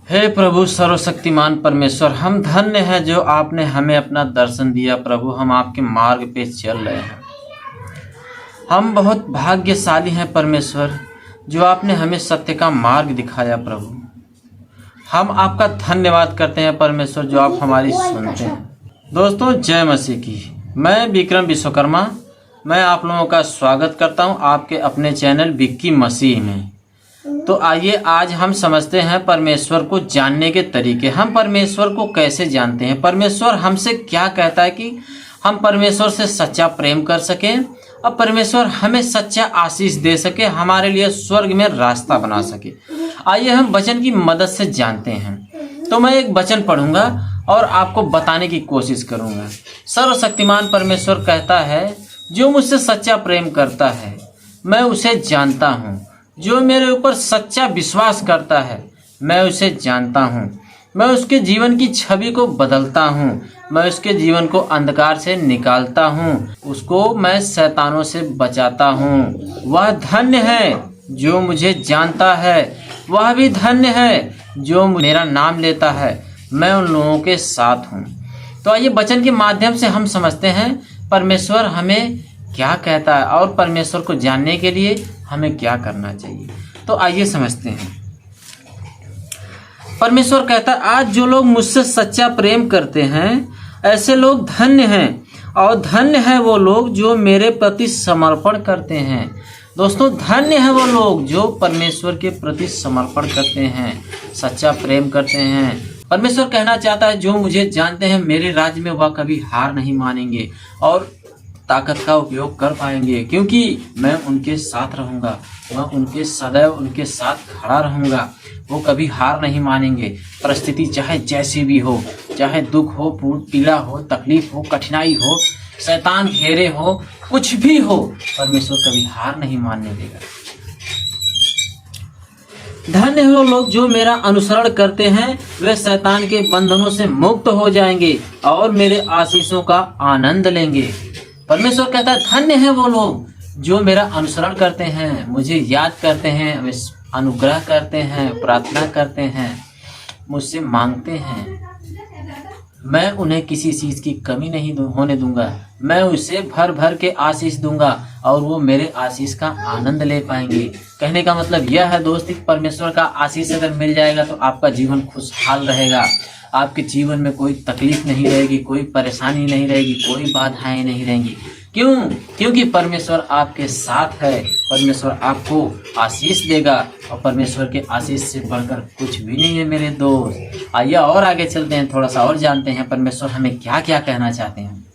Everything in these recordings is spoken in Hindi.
हे प्रभु सर्वशक्तिमान परमेश्वर, हम धन्य हैं जो आपने हमें अपना दर्शन दिया। प्रभु, हम आपके मार्ग पे चल रहे हैं। हम बहुत भाग्यशाली हैं परमेश्वर, जो आपने हमें सत्य का मार्ग दिखाया। प्रभु, हम आपका धन्यवाद करते हैं परमेश्वर, जो आप हमारी सुनते हैं। दोस्तों, जय मसीह की। मैं विक्रम विश्वकर्मा, मैं आप लोगों का स्वागत करता हूं आपके अपने चैनल विक्की मसीह में। तो आइए आज हम समझते हैं परमेश्वर को जानने के तरीके। हम परमेश्वर को कैसे जानते हैं, परमेश्वर हमसे क्या कहता है कि हम परमेश्वर से सच्चा प्रेम कर सकें और परमेश्वर हमें सच्चा आशीष दे सके, हमारे लिए स्वर्ग में रास्ता बना सके। आइए हम वचन की मदद से जानते हैं। तो मैं एक वचन पढ़ूंगा और आपको बताने की कोशिश करूंगा। सर्वशक्तिमान परमेश्वर कहता है, जो मुझसे सच्चा प्रेम करता है मैं उसे जानता हूँ। जो मेरे ऊपर सच्चा विश्वास करता है मैं उसे जानता हूँ। मैं उसके जीवन की छवि को बदलता हूँ। मैं उसके जीवन को अंधकार से निकालता हूँ। उसको मैं शैतानों से बचाता हूँ। वह धन्य है जो मुझे जानता है, वह भी धन्य है जो मेरा नाम लेता है। मैं उन लोगों के साथ हूँ। तो आइए वचन के माध्यम से हम समझते हैं परमेश्वर हमें क्या कहता है और परमेश्वर को जानने के लिए हमें क्या करना चाहिए। तो आइए समझते हैं। परमेश्वर कहता है, आज जो लोग मुझसे सच्चा प्रेम करते हैं ऐसे लोग धन्य हैं, और धन्य है वो लोग जो मेरे प्रति समर्पण करते हैं। दोस्तों, धन्य है वो लोग जो परमेश्वर के प्रति समर्पण करते हैं, सच्चा प्रेम करते हैं। परमेश्वर कहना चाहता है, जो मुझे जानते हैं मेरे राज्य में वह कभी हार नहीं मानेंगे और ताकत का उपयोग कर पाएंगे, क्योंकि मैं उनके साथ रहूंगा। मैं उनके सदैव उनके साथ खड़ा रहूंगा। वो कभी हार नहीं मानेंगे। परिस्थिति चाहे जैसी भी हो, चाहे दुख हो, पीड़ा हो, तकलीफ हो, कठिनाई हो, शैतान घेरे हो, कुछ भी हो, परमेश्वर कभी हार नहीं मानने देगा। धन्य हो लोग जो मेरा अनुसरण करते हैं, वे शैतान के बंधनों से मुक्त हो जाएंगे और मेरे आशीषों का आनंद लेंगे। परमेश्वर कहता है, धन्य है वो लोग जो मेरा अनुसरण करते हैं, मुझे याद करते हैं, अनुग्रह करते हैं, प्रार्थना करते हैं, मुझसे मांगते हैं। मैं उन्हें किसी चीज़ की कमी नहीं होने दूंगा। मैं उसे भर भर के आशीष दूंगा और वो मेरे आशीष का आनंद ले पाएंगे। कहने का मतलब यह है दोस्त, परमेश्वर का आशीष अगर मिल जाएगा तो आपका जीवन खुशहाल रहेगा। आपके जीवन में कोई तकलीफ नहीं रहेगी, कोई परेशानी नहीं रहेगी, कोई बाधाएं नहीं रहेंगी। क्यों? क्योंकि परमेश्वर आपके साथ है। परमेश्वर आपको आशीष देगा और परमेश्वर के आशीष से बढ़कर कुछ भी नहीं है मेरे दोस्त। आइए और आगे चलते हैं, थोड़ा सा और जानते हैं परमेश्वर हमें क्या क्या कहना चाहते हैं।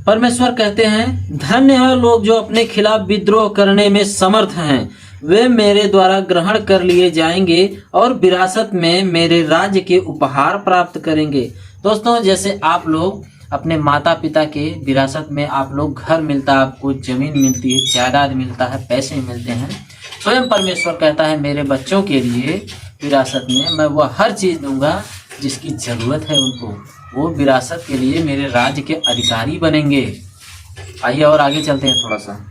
परमेश्वर कहते हैं, धन्य है लोग जो अपने खिलाफ विद्रोह करने में समर्थ हैं। वे मेरे द्वारा ग्रहण कर लिए जाएंगे और विरासत में मेरे राज्य के उपहार प्राप्त करेंगे। दोस्तों, जैसे आप लोग अपने माता पिता के विरासत में आप लोग घर मिलता है, आपको जमीन मिलती है, जायदाद मिलता है, पैसे मिलते हैं, स्वयं परमेश्वर कहता है मेरे बच्चों के लिए विरासत में मैं वह हर चीज़ दूंगा जिसकी ज़रूरत है उनको। वो विरासत के लिए मेरे राज्य के अधिकारी बनेंगे। आइए और आगे चलते हैं थोड़ा सा।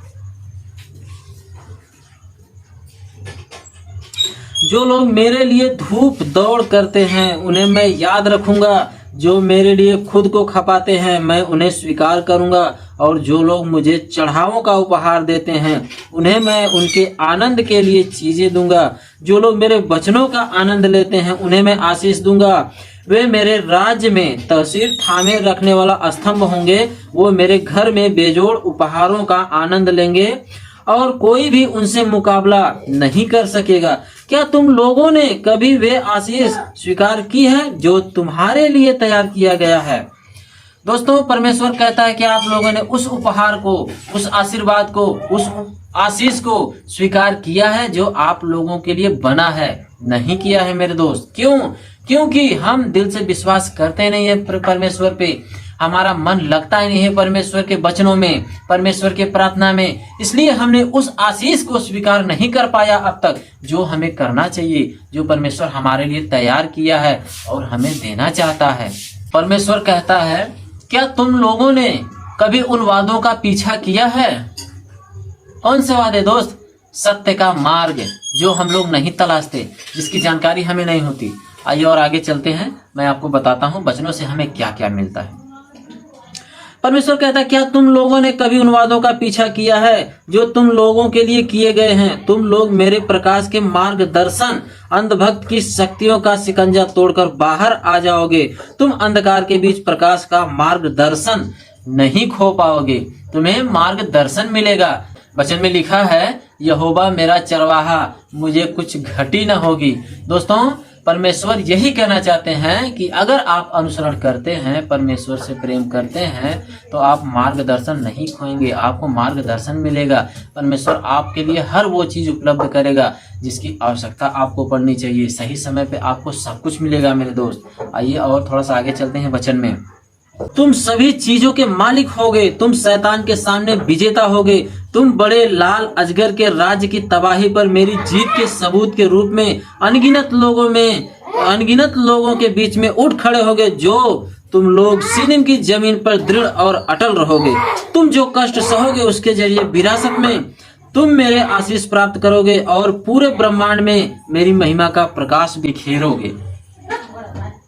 जो लोग मेरे लिए धूप दौड़ करते हैं उन्हें मैं याद रखूंगा। जो मेरे लिए खुद को खपाते हैं मैं उन्हें स्वीकार करूंगा। और जो लोग मुझे चढ़ावों का उपहार देते हैं उन्हें मैं उनके आनंद के लिए चीजें दूंगा। जो लोग मेरे वचनों का आनंद लेते हैं उन्हें मैं आशीष दूंगा। वे मेरे राज्य में तहसील थामे रखने वाला स्तंभ होंगे। वो मेरे घर में बेजोड़ उपहारों का आनंद लेंगे और कोई भी उनसे मुकाबला नहीं कर सकेगा। क्या तुम लोगों ने कभी वे आशीष स्वीकार की है जो तुम्हारे लिए तैयार किया गया है? दोस्तों, परमेश्वर कहता है कि आप लोगों ने उस उपहार को, उस आशीर्वाद को, उस आशीष को स्वीकार किया है जो आप लोगों के लिए बना है? नहीं किया है मेरे दोस्त। क्यों? क्योंकि हम दिल से विश्वास करते नहीं है परमेश्वर पे। हमारा मन लगता ही नहीं है परमेश्वर के वचनों में, परमेश्वर के प्रार्थना में। इसलिए हमने उस आशीष को स्वीकार नहीं कर पाया अब तक, जो हमें करना चाहिए, जो परमेश्वर हमारे लिए तैयार किया है और हमें देना चाहता है। परमेश्वर कहता है, क्या तुम लोगों ने कभी उन वादों का पीछा किया है? कौन से वादे दोस्त? सत्य का मार्ग जो हम लोग नहीं तलाशते, जिसकी जानकारी हमें नहीं होती। आइए और आगे चलते हैं, मैं आपको बताता हूँ वचनों से हमें क्या क्या मिलता है। परमेश्वर कहता है, क्या तुम लोगों ने कभी उन वादों का पीछा किया है जो तुम लोगों के लिए किए गए हैं? तुम लोग मेरे प्रकाश के मार्गदर्शन अंधभक्त की शक्तियों का शिकंजा तोड़कर बाहर आ जाओगे। तुम अंधकार के बीच प्रकाश का मार्गदर्शन नहीं खो पाओगे, तुम्हें मार्गदर्शन मिलेगा। वचन में लिखा है, यहोवा मेरा चरवाहा, मुझे कुछ घटी न होगी। दोस्तों, परमेश्वर यही कहना चाहते हैं कि अगर आप अनुसरण करते हैं, परमेश्वर से प्रेम करते हैं, तो आप मार्गदर्शन नहीं खोएंगे, आपको मार्गदर्शन मिलेगा। परमेश्वर आपके लिए हर वो चीज़ उपलब्ध करेगा जिसकी आवश्यकता आपको पड़नी चाहिए। सही समय पे आपको सब कुछ मिलेगा मेरे दोस्त। आइए और थोड़ा सा आगे चलते हैं वचन में। तुम सभी चीजों के मालिक होगे, तुम शैतान के सामने विजेता होगे, तुम बड़े लाल अजगर के राज्य की तबाही पर मेरी जीत के सबूत के रूप में अनगिनत लोगों के बीच में उठ खड़े होगे। जो तुम लोग सीनीम की जमीन पर दृढ़ और अटल रहोगे। तुम जो कष्ट सहोगे उसके जरिए विरासत में तुम मेरे आशीष प्राप्त करोगे और पूरे ब्रह्मांड में मेरी महिमा का प्रकाश बिखेरोगे।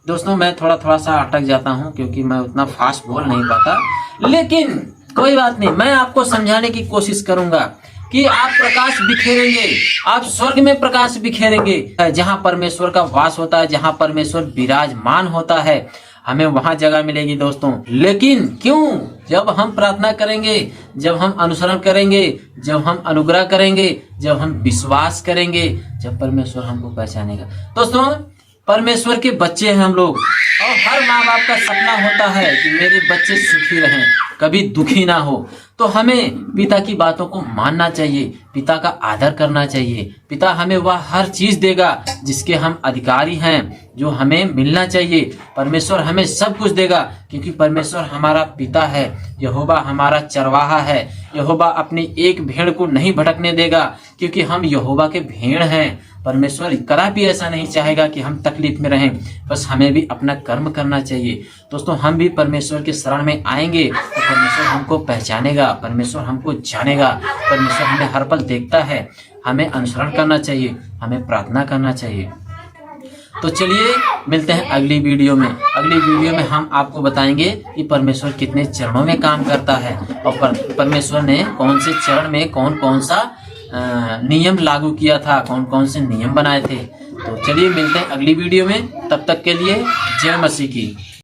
दोस्तों, मैं थोड़ा सा अटक जाता हूं क्योंकि मैं उतना फास्ट बोल नहीं पाता, लेकिन कोई बात नहीं, मैं आपको समझाने की कोशिश करूंगा कि आप प्रकाश बिखेरेंगे, आप स्वर्ग में प्रकाश बिखेरेंगे। जहां परमेश्वर का वास होता है, जहां परमेश्वर विराजमान होता है, हमें वहां जगह मिलेगी दोस्तों। लेकिन क्यों? जब हम प्रार्थना करेंगे, जब हम अनुसरण करेंगे, जब हम अनुग्रह करेंगे, जब हम विश्वास करेंगे, जब परमेश्वर हमको पहचानेगा। दोस्तों, परमेश्वर के बच्चे हैं हम लोग, और हर माँ बाप का सपना होता है कि मेरे बच्चे सुखी रहें, कभी दुखी ना हो। तो हमें पिता की बातों को मानना चाहिए, पिता का आदर करना चाहिए। पिता हमें वह हर चीज देगा जिसके हम अधिकारी हैं, जो हमें मिलना चाहिए। परमेश्वर हमें सब कुछ देगा क्योंकि परमेश्वर हमारा पिता है। यहोवा हमारा चरवाहा है। यहोवा अपनी एक भेड़ को नहीं भटकने देगा क्योंकि हम यहोवा के भेड़ हैं। परमेश्वर कदापि ऐसा नहीं चाहेगा कि हम तकलीफ में रहें, बस हमें भी अपना कर्म करना चाहिए। दोस्तों, हम भी परमेश्वर के शरण में आएंगे तो परमेश्वर हमको पहचानेगा, परमेश्वर हमको जानेगा, परमेश्वर हमें हर पल देखता है। हमें अनुसरण करना चाहिए, हमें प्रार्थना करना चाहिए। तो चलिए मिलते हैं अगली वीडियो में। अगली वीडियो में हम आपको बताएंगे कि परमेश्वर कितने चरणों में काम करता है और परमेश्वर ने कौन से चरण में कौन कौन सा नियम लागू किया था, कौन कौन से नियम बनाए थे। तो चलिए मिलते हैं अगली वीडियो में, तब तक के लिए जय मसीह की।